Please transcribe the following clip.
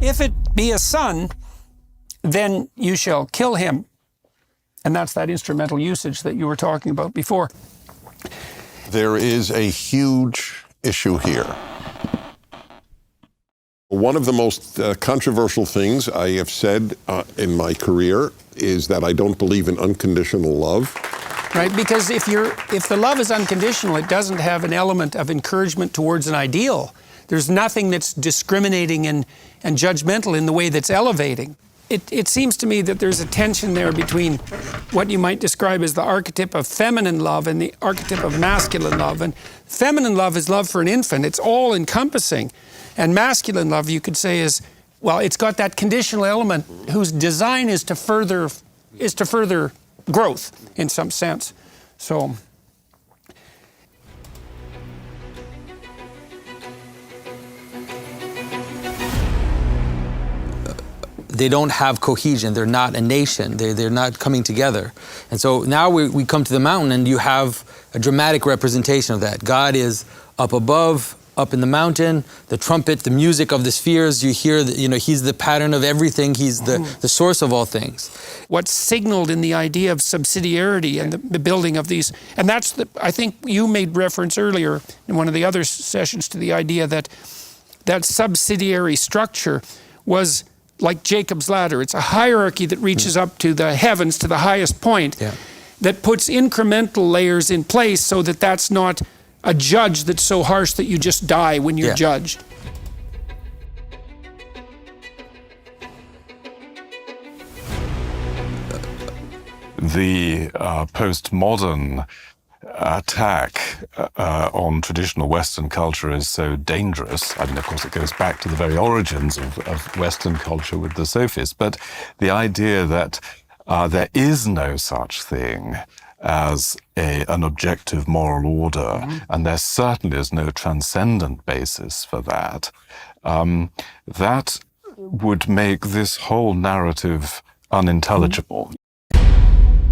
If it be a son, then you shall kill him. And that's that instrumental usage that you were talking about before. There is a huge issue here. One of the most controversial things I have said in my career is that I don't believe in unconditional love. Right, because if the love is unconditional, it doesn't have an element of encouragement towards an ideal. There's nothing that's discriminating and judgmental in the way that's elevating. It seems to me that there's a tension there between what you might describe as the archetype of feminine love and the archetype of masculine love. And feminine love is love for an infant. It's all-encompassing. And masculine love, you could say, is, well, it's got that conditional element whose design is to further growth in some sense. So they don't have cohesion. They're not a nation. They're not coming together. And so now we come to the mountain, and you have a dramatic representation of that. God is up above, up in the mountain, the trumpet, the music of the spheres. You hear, he's the pattern of everything. He's the source of all things. What's signaled in the idea of subsidiarity and the building of these, and that's I think you made reference earlier in one of the other sessions to the idea that that subsidiary structure was like Jacob's ladder. It's a hierarchy that reaches up to the heavens, to the highest point, that puts incremental layers in place so that that's not a judge that's so harsh that you just die when you're judged. The postmodern attack on traditional Western culture is so dangerous. I mean, of course, it goes back to the very origins of Western culture with the sophists, but the idea that there is no such thing as an objective moral order, and there certainly is no transcendent basis for that, that would make this whole narrative unintelligible.